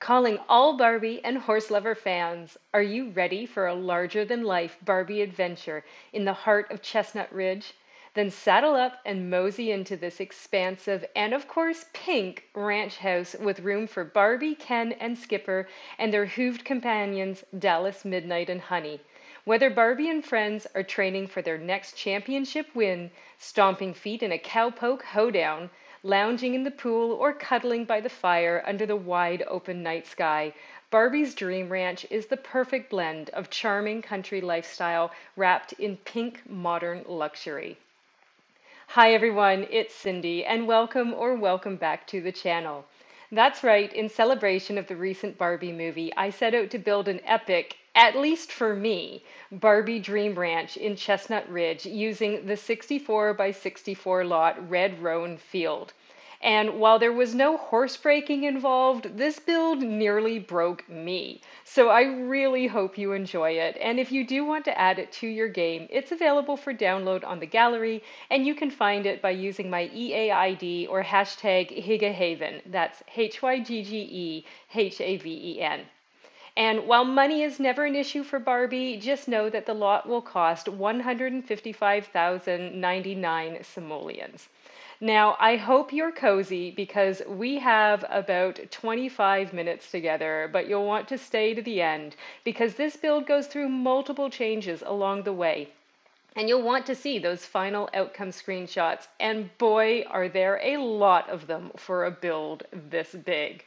Calling all Barbie and horse lover fans, are you ready for a larger than life Barbie adventure in the heart of Chestnut Ridge? Then saddle up and mosey into this expansive and, of course, pink ranch house with room for Barbie, Ken, and Skipper and their hooved companions, Dallas, Midnight, and Honey. Whether Barbie and friends are training for their next championship win, stomping feet in a cowpoke hoedown, lounging in the pool, or cuddling by the fire under the wide open night sky, Barbie's Dream Ranch is the perfect blend of charming country lifestyle wrapped in pink modern luxury. Hi everyone, it's Cindy, and welcome back to the channel. That's right, in celebration of the recent Barbie movie, I set out to build an epic, at least for me, Barbie Dream Ranch in Chestnut Ridge using the 64 by 64 lot Red Roan field. And while there was no horse breaking involved, this build nearly broke me. So I really hope you enjoy it. And if you do want to add it to your game, it's available for download on the gallery, and you can find it by using my EAID or hashtag Hyggehaven. That's HYGGEHAVEN. And while money is never an issue for Barbie, just know that the lot will cost 155,099 simoleons. Now, I hope you're cozy because we have about 25 minutes together, but you'll want to stay to the end because this build goes through multiple changes along the way. And you'll want to see those final outcome screenshots, and boy, are there a lot of them for a build this big.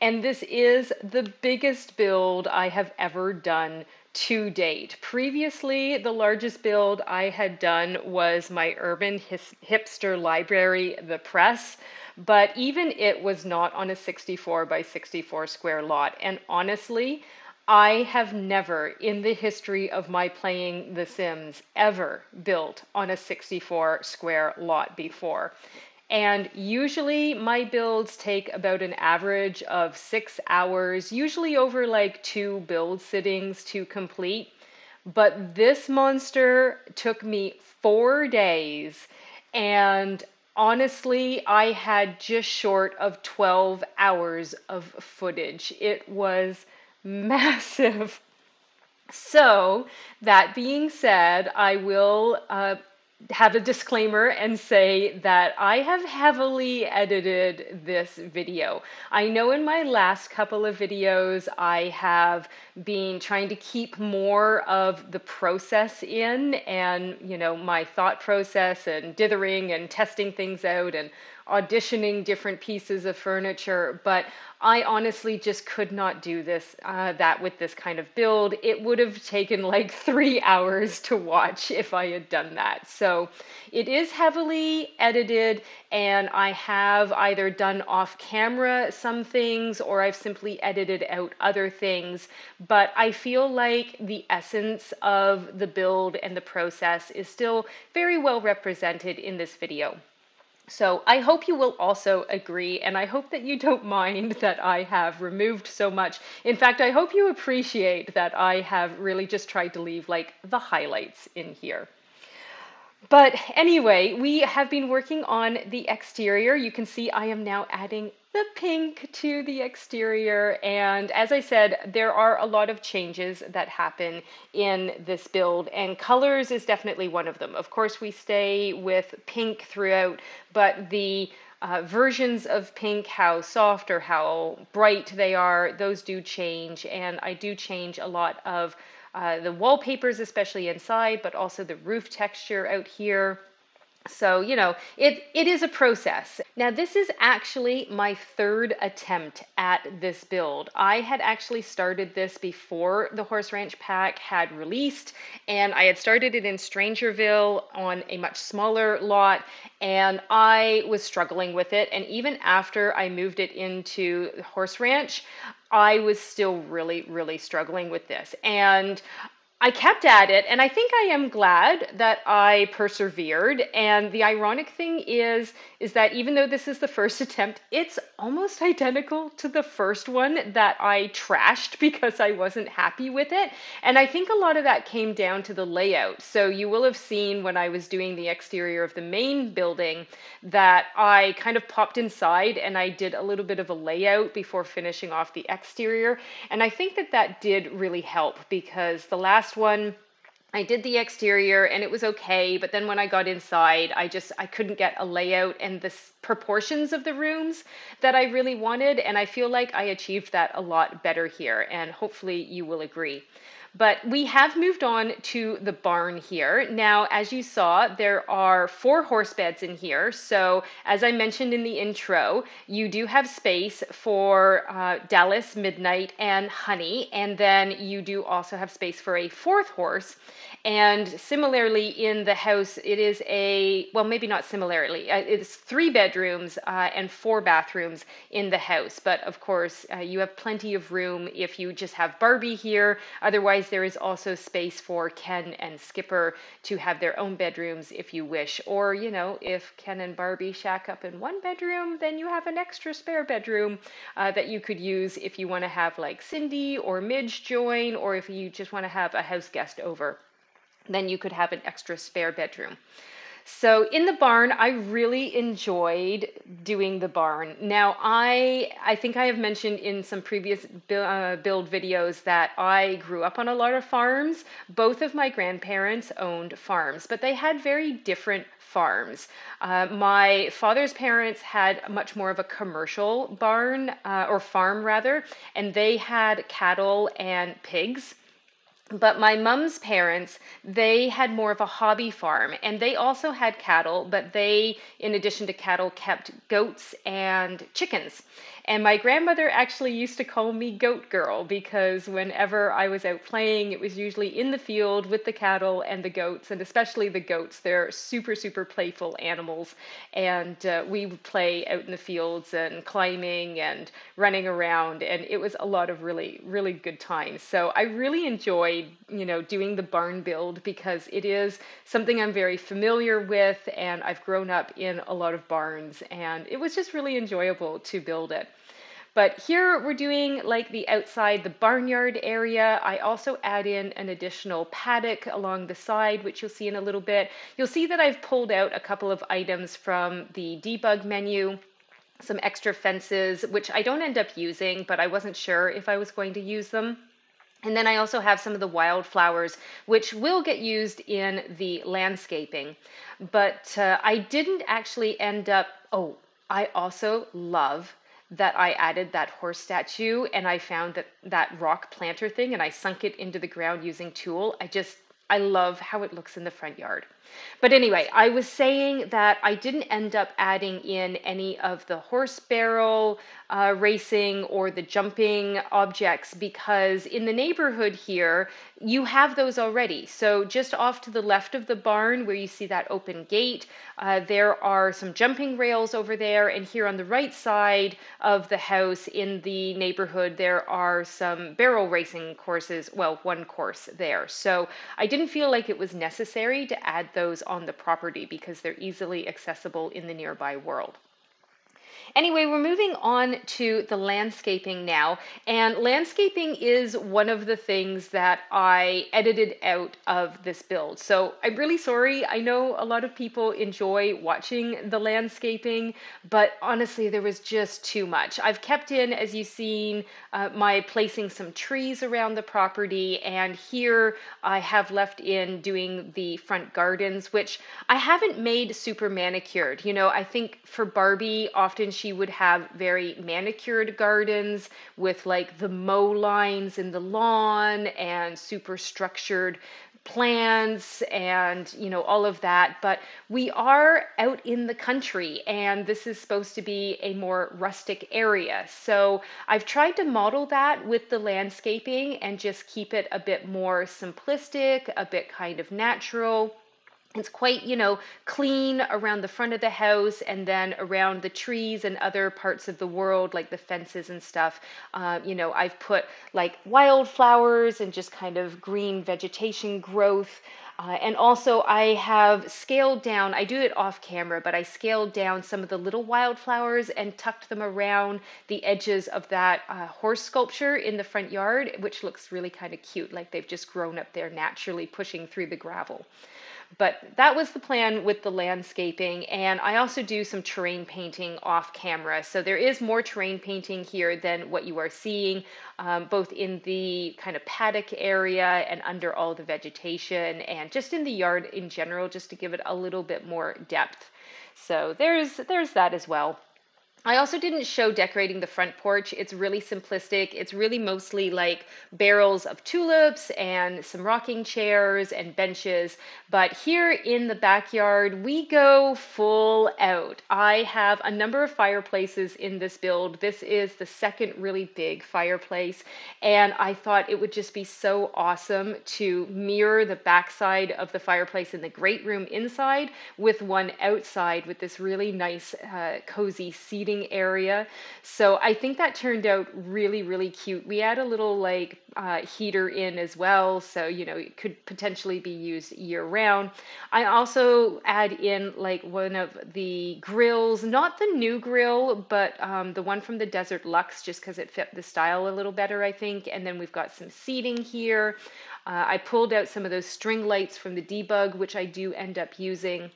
And this is the biggest build I have ever done to date. Previously, the largest build I had done was my urban hipster library, The Press, but even it was not on a 64 by 64 square lot. And honestly, I have never in the history of my playing The Sims ever built on a 64 square lot before. And usually my builds take about an average of 6 hours, usually over like 2 build sittings to complete. But this monster took me 4 days, and honestly, I had just short of 12 hours of footage. It was massive. So, that being said, I will have a disclaimer and say that I have heavily edited this video. I know in my last couple of videos I have been trying to keep more of the process in, and my thought process and dithering and testing things out and auditioning different pieces of furniture, but I honestly just could not do that with this kind of build. It would have taken like 3 hours to watch if I had done that. So it is heavily edited, and I have either done off camera some things or I've simply edited out other things. But I feel like the essence of the build and the process is still very well represented in this video. So I hope you will also agree, and I hope that you don't mind that I have removed so much. In fact, I hope you appreciate that I have really just tried to leave like the highlights in here. But anyway, we have been working on the exterior. You can see I am now adding the pink to the exterior. And as I said, there are a lot of changes that happen in this build, and colors is definitely one of them. Of course, we stay with pink throughout, but the versions of pink, how soft or how bright they are, those do change. And I do change a lot of the wallpapers, especially inside, but also the roof texture out here. So, it is a process. Now, this is actually my third attempt at this build. I had actually started this before the Horse Ranch Pack had released, and I had started it in Strangerville on a much smaller lot, and I was struggling with it. And even after I moved it into Horse Ranch, I was still really, really struggling with this. And I kept at it, and I think I am glad that I persevered. And the ironic thing is that even though this is the first attempt, it's almost identical to the first one that I trashed because I wasn't happy with it. And I think a lot of that came down to the layout. So you will have seen when I was doing the exterior of the main building that I kind of popped inside and I did a little bit of a layout before finishing off the exterior. And I think that that did really help because the last one, I did the exterior and it was okay, but then when I got inside, I couldn't get a layout and the proportions of the rooms that I really wanted, and I feel like I achieved that a lot better here, and hopefully you will agree. But we have moved on to the barn here. Now, as you saw, there are 4 horse beds in here. So, as I mentioned in the intro, you do have space for Dallas, Midnight, and Honey. And then you do also have space for a 4th horse. And similarly, in the house, it is well, maybe not similarly, it's 3 bedrooms and 4 bathrooms in the house. But of course, you have plenty of room if you just have Barbie here. Otherwise, there is also space for Ken and Skipper to have their own bedrooms if you wish. Or, if Ken and Barbie shack up in one bedroom, then you have an extra spare bedroom that you could use if you want to have like Cindy or Midge join, or if you just want to have a house guest over, then you could have an extra spare bedroom. So in the barn, I really enjoyed doing the barn. Now, I think I have mentioned in some previous build videos that I grew up on a lot of farms. Both of my grandparents owned farms, but they had very different farms. My father's parents had much more of a commercial barn, or farm rather, and they had cattle and pigs. But my mom's parents, they had more of a hobby farm and they also had cattle, but they, in addition to cattle, kept goats and chickens. And my grandmother actually used to call me Goat Girl because whenever I was out playing, it was usually in the field with the cattle and the goats, and especially the goats. They're super, super playful animals. And we would play out in the fields and climbing and running around. And it was a lot of really, really good times. So I really enjoyed, doing the barn build because it is something I'm very familiar with. And I've grown up in a lot of barns. And it was just really enjoyable to build it. But here we're doing like the outside, the barnyard area. I also add in an additional paddock along the side, which you'll see in a little bit. You'll see that I've pulled out a couple of items from the debug menu, some extra fences, which I don't end up using, but I wasn't sure if I was going to use them. And then I also have some of the wildflowers, which will get used in the landscaping. But I didn't actually end up, I also love that I added that horse statue and I found that rock planter thing and I sunk it into the ground using tool. I love how it looks in the front yard. But anyway, I was saying that I didn't end up adding in any of the horse barrel racing or the jumping objects because in the neighborhood here, you have those already. So just off to the left of the barn where you see that open gate, there are some jumping rails over there. And here on the right side of the house in the neighborhood, there are some barrel racing courses. Well, one course there. So I didn't feel like it was necessary to add those on the property because they're easily accessible in the nearby world. Anyway, we're moving on to the landscaping now. And landscaping is one of the things that I edited out of this build. So I'm really sorry. I know a lot of people enjoy watching the landscaping, but honestly, there was just too much. I've kept in, as you've seen, my placing some trees around the property. And here I have left in doing the front gardens, which I haven't made super manicured. I think for Barbie, often she would have very manicured gardens with like the mow lines in the lawn and super structured plants and all of that. But we are out in the country and this is supposed to be a more rustic area. So I've tried to model that with the landscaping and just keep it a bit more simplistic, a bit kind of natural. It's quite, clean around the front of the house and then around the trees and other parts of the world, like the fences and stuff. I've put like wildflowers and just kind of green vegetation growth. And also, I have scaled down, I do it off camera, but I scaled down some of the little wildflowers and tucked them around the edges of that horse sculpture in the front yard, which looks really kind of cute, like they've just grown up there naturally, pushing through the gravel. But that was the plan with the landscaping. And I also do some terrain painting off camera. So there is more terrain painting here than what you are seeing, both in the kind of paddock area and under all the vegetation and just in the yard in general, just to give it a little bit more depth. So there's that as well. I also didn't show decorating the front porch. It's really simplistic. It's really mostly like barrels of tulips and some rocking chairs and benches. But here in the backyard, we go full out. I have a number of fireplaces in this build. This is the second really big fireplace. And I thought it would just be so awesome to mirror the backside of the fireplace in the great room inside with one outside with this really nice, cozy seating area. So I think that turned out really, really cute. We add a little like heater in as well, so it could potentially be used year round. I also add in like one of the grills, not the new grill, but the one from the Desert Luxe, just because it fit the style a little better, I think. And then we've got some seating here. I pulled out some of those string lights from the debug, which I do end up using.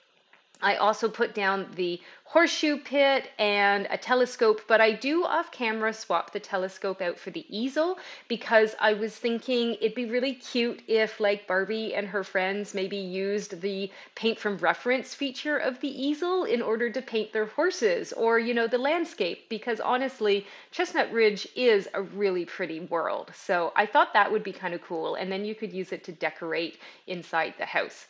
I also put down the horseshoe pit and a telescope, but I do off camera swap the telescope out for the easel because I was thinking it'd be really cute if like Barbie and her friends maybe used the paint from reference feature of the easel in order to paint their horses or, the landscape, because honestly, Chestnut Ridge is a really pretty world. So I thought that would be kind of cool. And then you could use it to decorate inside the house.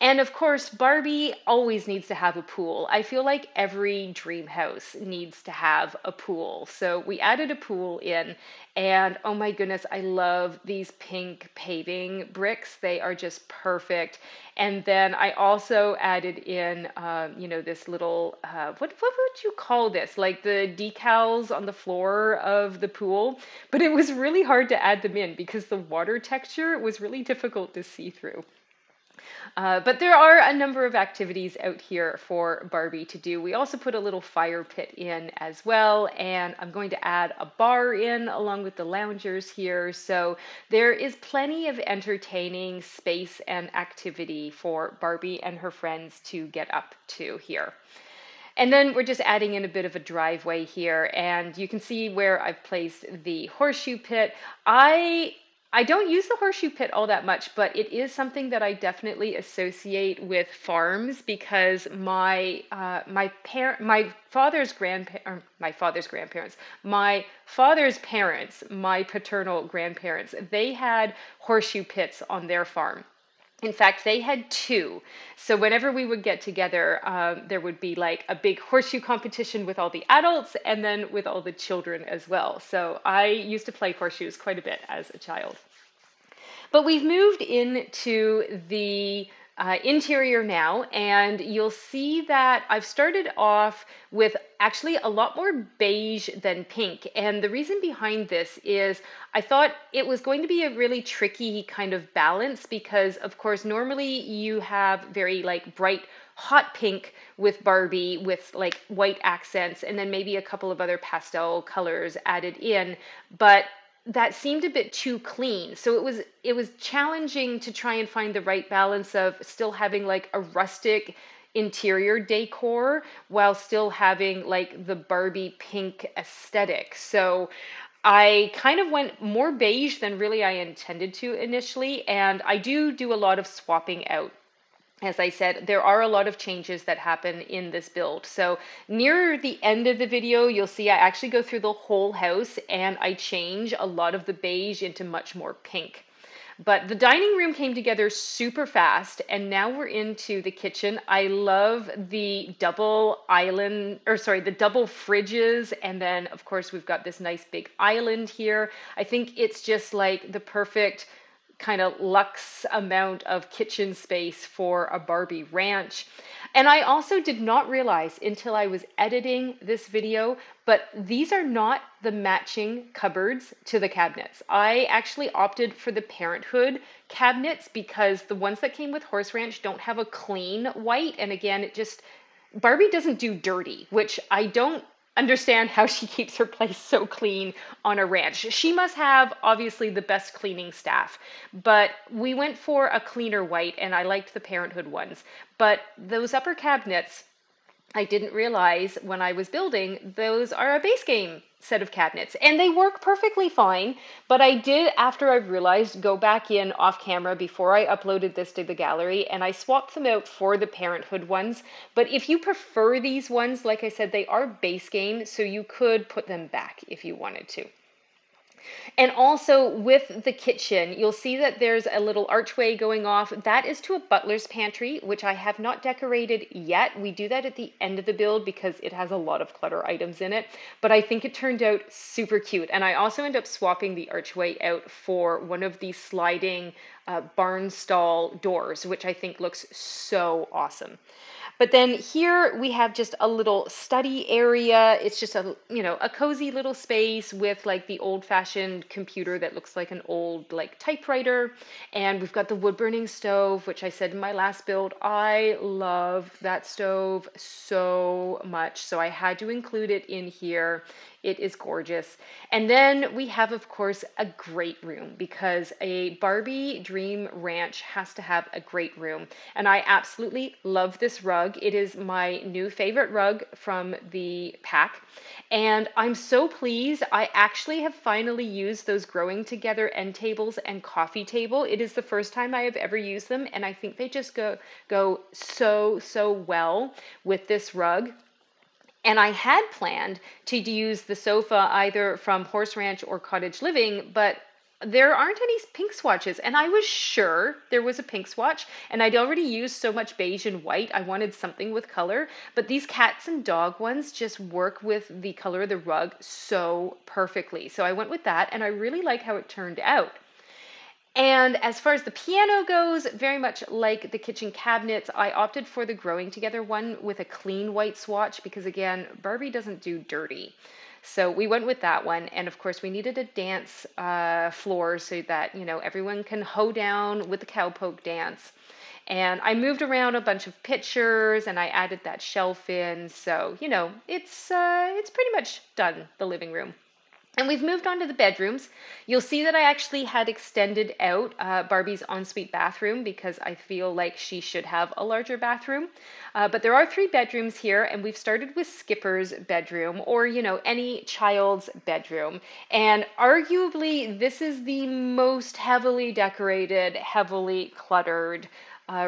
And of course, Barbie always needs to have a pool. I feel like every dream house needs to have a pool. So we added a pool in, and oh my goodness, I love these pink paving bricks. They are just perfect. And then I also added in, this little, what would you call this? Like the decals on the floor of the pool. But it was really hard to add them in because the water texture was really difficult to see through. But there are a number of activities out here for Barbie to do. We also put a little fire pit in as well, and I'm going to add a bar in along with the loungers here. So there is plenty of entertaining space and activity for Barbie and her friends to get up to here. And then we're just adding in a bit of a driveway here, and you can see where I've placed the horseshoe pit. I don't use the horseshoe pit all that much, but it is something that I definitely associate with farms because my father's grandparents, my father's parents, my paternal grandparents, they had horseshoe pits on their farm. In fact, they had two. So whenever we would get together, there would be like a big horseshoe competition with all the adults and then with all the children as well. So I used to play horseshoes quite a bit as a child. But we've moved into the interior now, and you'll see that I've started off with actually a lot more beige than pink. And the reason behind this is I thought it was going to be a really tricky kind of balance because, of course, normally you have very like bright hot pink with Barbie with like white accents and then maybe a couple of other pastel colors added in. But that seemed a bit too clean. So it was challenging to try and find the right balance of still having like a rustic interior decor while still having like the Barbie pink aesthetic. So I kind of went more beige than really I intended to initially, and I do a lot of swapping out. As I said, there are a lot of changes that happen in this build. So near the end of the video, you'll see I actually go through the whole house and I change a lot of the beige into much more pink. But the dining room came together super fast, and now we're into the kitchen. I love the double fridges, and then of course we've got this nice big island here. I think it's just like the perfect kind of luxe amount of kitchen space for a Barbie ranch. And I also did not realize until I was editing this video, but these are not the matching cupboards to the cabinets. I actually opted for the Parenthood cabinets because the ones that came with Horse Ranch don't have a clean white. And again, Barbie doesn't do dirty, which I don't understand how she keeps her place so clean on a ranch. She must have obviously the best cleaning staff, but we went for a cleaner white and I liked the Parenthood ones. But those upper cabinets, I didn't realize when I was building, those are a base game set of cabinets and they work perfectly fine. But I did, after I realized, go back in off camera before I uploaded this to the gallery and I swapped them out for the Parenthood ones. But if you prefer these ones, like I said, they are base game, so you could put them back if you wanted to. And also with the kitchen, you'll see that there's a little archway going off. That is to a butler's pantry, which I have not decorated yet. We do that at the end of the build because it has a lot of clutter items in it. But I think it turned out super cute. And I also end up swapping the archway out for one of these sliding barn stall doors, which I think looks so awesome. But then here we have just a little study area. It's just a cozy little space with like the old-fashioned computer that looks like an old like typewriter. And we've got the wood burning stove, which I said in my last build, I love that stove so much. So I had to include it in here. It is gorgeous. And then we have, of course, a great room because a Barbie Dream Ranch has to have a great room. And I absolutely love this rug. It is my new favorite rug from the pack. And I'm so pleased. I actually have finally used those growing together end tables and coffee table. It is the first time I have ever used them. And I think they just go so well with this rug. And I had planned to use the sofa either from Horse Ranch or Cottage Living, but there aren't any pink swatches. And I was sure there was a pink swatch, and I'd already used so much beige and white. I wanted something with color, but these cats and dog ones just work with the color of the rug so perfectly. So I went with that, and I really like how it turned out. And as far as the piano goes, very much like the kitchen cabinets, I opted for the growing together one with a clean white swatch because again, Barbie doesn't do dirty. So we went with that one. And of course we needed a dance floor so that, everyone can hoe down with the cowpoke dance. And I moved around a bunch of pictures and I added that shelf in. So, it's pretty much done, the living room. And we've moved on to the bedrooms. You'll see that I actually had extended out Barbie's ensuite bathroom because I feel like she should have a larger bathroom. But there are 3 bedrooms here, and we've started with Skipper's bedroom or, any child's bedroom. And arguably, this is the most heavily decorated, heavily cluttered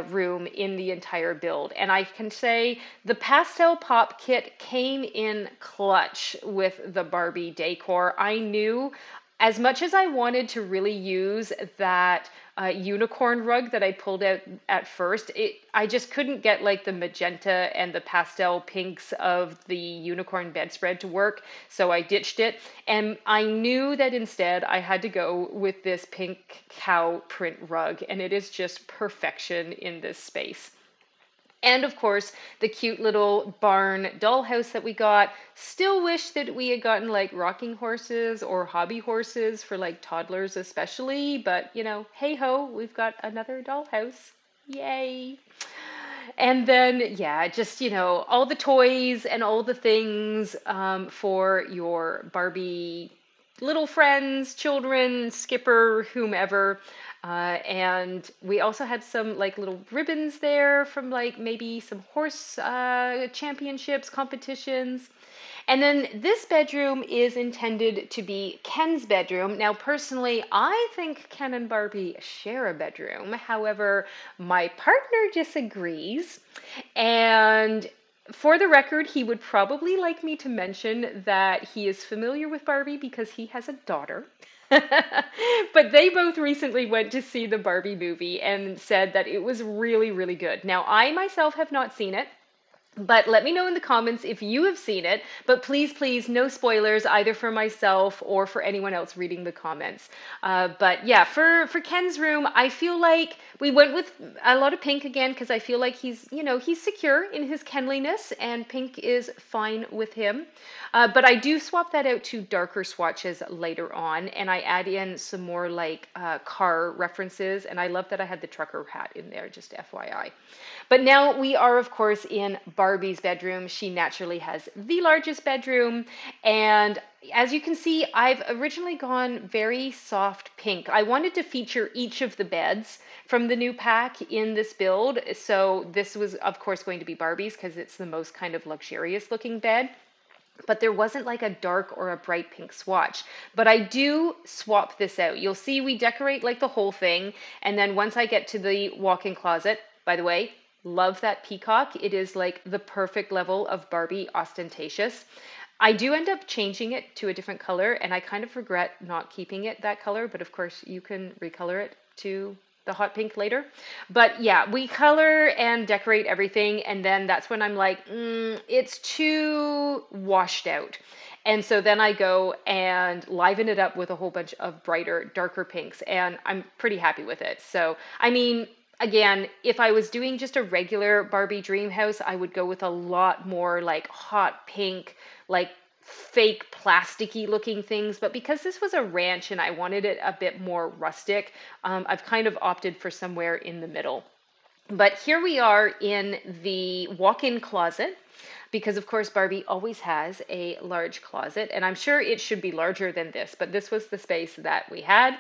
room in the entire build. And I can say the pastel pop kit came in clutch with the Barbie decor. I knew as much as I wanted to really use that unicorn rug that I pulled out at first, I just couldn't get like the magenta and the pastel pinks of the unicorn bedspread to work, so I ditched it. And I knew that instead I had to go with this pink cow print rug, and it is just perfection in this space. And of course, the cute little barn dollhouse that we got. Still wish that we had gotten like rocking horses or hobby horses for like toddlers especially. But, hey ho, we've got another dollhouse. Yay. And then, yeah, just, all the toys and all the things for your Barbie little friends, children, Skipper, whomever. And we also had some like little ribbons there from like maybe some horse championships, competitions. And then this bedroom is intended to be Ken's bedroom. Now, personally, I think Ken and Barbie share a bedroom. However, my partner disagrees. And for the record, he would probably like me to mention that he is familiar with Barbie because he has a daughter. But they both recently went to see the Barbie movie and said that it was really, really good. Now, I myself have not seen it. But let me know in the comments if you have seen it. But please, please, no spoilers either for myself or for anyone else reading the comments. But yeah, for Ken's room, I feel like we went with a lot of pink again because I feel like he's secure in his Kenliness, and pink is fine with him. But I do swap that out to darker swatches later on, and I add in some more like car references. And I love that I had the trucker hat in there, just FYI. But now we are, of course, in Barbie's bedroom. She naturally has the largest bedroom. And as you can see, I've originally gone very soft pink. I wanted to feature each of the beds from the new pack in this build. So this was, of course, going to be Barbie's because it's the most kind of luxurious looking bed. But there wasn't like a dark or a bright pink swatch. But I do swap this out. You'll see we decorate like the whole thing. And then once I get to the walk-in closet, by the way, love that peacock. It is like the perfect level of Barbie ostentatious. I do end up changing it to a different color, and I kind of regret not keeping it that color, but of course you can recolor it to the hot pink later. But yeah, we color and decorate everything, and then that's when I'm like, it's too washed out. And so then I go and liven it up with a whole bunch of brighter, darker pinks, and I'm pretty happy with it. So, I mean, again, if I was doing just a regular Barbie dream house, I would go with a lot more like hot pink, like fake plasticky looking things. But because this was a ranch and I wanted it a bit more rustic, I've kind of opted for somewhere in the middle. But here we are in the walk-in closet, because of course Barbie always has a large closet, and I'm sure it should be larger than this, but this was the space that we had.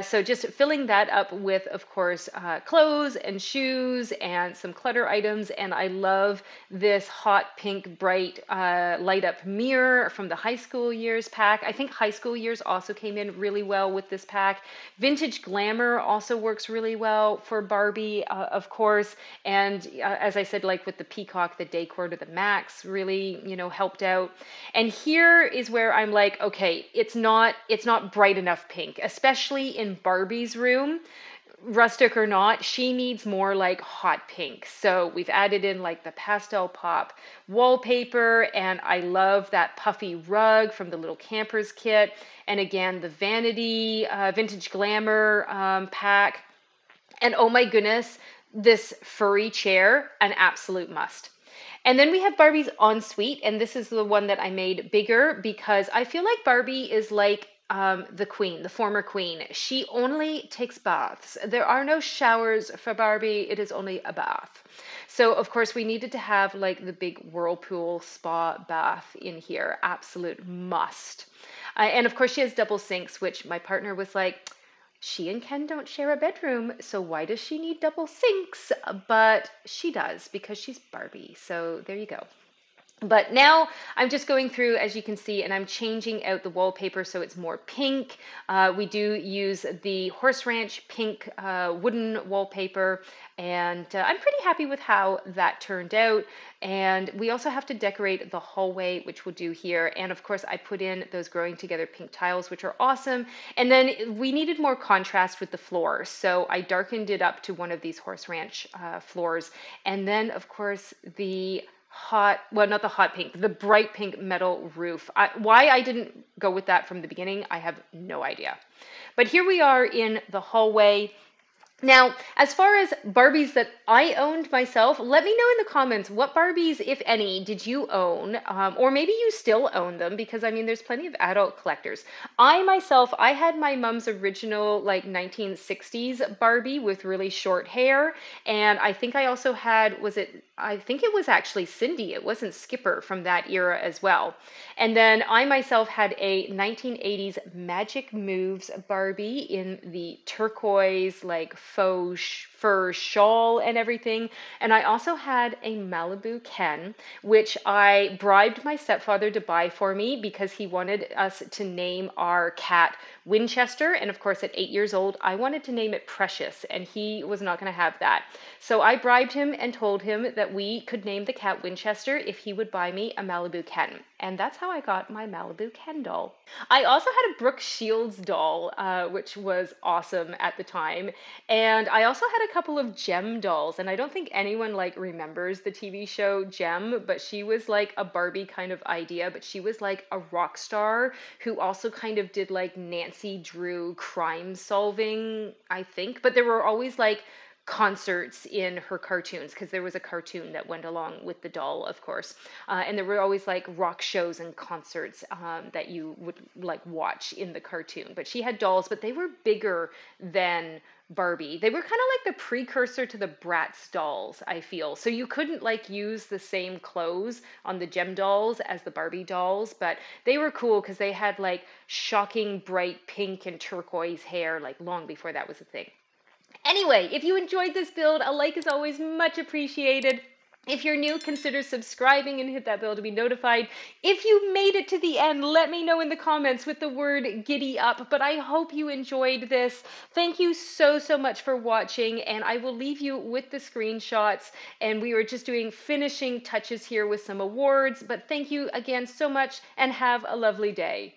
So just filling that up with, of course, clothes and shoes and some clutter items. And I love this hot pink, bright, light up mirror from the high school years pack. I think high school years also came in really well with this pack. Vintage glamour also works really well for Barbie, of course. And as I said, like with the peacock, the decor to the max really, helped out. And here is where I'm like, okay, it's not bright enough pink, especially in Barbie's room. Rustic or not, she needs more like hot pink. So we've added in like the pastel pop wallpaper, and I love that puffy rug from the little campers kit. And again, the vanity vintage glamour pack. And oh my goodness, this furry chair, an absolute must. And then we have Barbie's ensuite, and this is the one that I made bigger because I feel like Barbie is like the queen, the former queen. She only takes baths. There are no showers for Barbie. It is only a bath. So of course we needed to have like the big whirlpool spa bath in here. Absolute must. And of course she has double sinks, which my partner was like, she and Ken don't share a bedroom, so why does she need double sinks? But she does because she's Barbie. So there you go. But now I'm just going through, as you can see, and I'm changing out the wallpaper so it's more pink. We do use the Horse Ranch pink wooden wallpaper, and I'm pretty happy with how that turned out. And we also have to decorate the hallway, which we'll do here. And of course, I put in those growing together pink tiles, which are awesome. And then we needed more contrast with the floor, so I darkened it up to one of these Horse Ranch floors. And then, of course, the not the hot pink, the bright pink metal roof. Why I didn't go with that from the beginning, I have no idea. But here we are in the hallway. Now, as far as Barbies that I owned myself, let me know in the comments what Barbies, if any, did you own? Or maybe you still own them, because I mean, there's plenty of adult collectors. I had my mom's original like 1960s Barbie with really short hair. And I think I also had, I think it was actually Cindy. It wasn't Skipper from that era as well. And then I myself had a 1980s Magic Moves Barbie in the turquoise, like faux fur shawl and everything. And I also had a Malibu Ken, which I bribed my stepfather to buy for me because he wanted us to name our cat Winchester. And of course, at 8 years old, I wanted to name it Precious, and he was not going to have that. So I bribed him and told him that we could name the cat Winchester if he would buy me a Malibu Ken. And that's how I got my Malibu Ken doll. I also had a Brooke Shields doll, which was awesome at the time. And I also had a couple of Gem dolls, and I don't think anyone like remembers the TV show Gem, but she was like a Barbie kind of idea, but she was like a rock star who also kind of did like Nancy Drew crime solving, I think, but there were always like concerts in her cartoons because there was a cartoon that went along with the doll, of course. And there were always like rock shows and concerts that you would like watch in the cartoon. But she had dolls, but they were bigger than Barbie. They were kind of like the precursor to the Bratz dolls, I feel. So you couldn't like use the same clothes on the Gem dolls as the Barbie dolls, but they were cool because they had like shocking bright pink and turquoise hair like long before that was a thing. Anyway, if you enjoyed this build, a like is always much appreciated. If you're new, consider subscribing and hit that bell to be notified. If you made it to the end, let me know in the comments with the word giddy up. But I hope you enjoyed this. Thank you so, so much for watching. And I will leave you with the screenshots. And we were just doing finishing touches here with some awards. But thank you again so much and have a lovely day.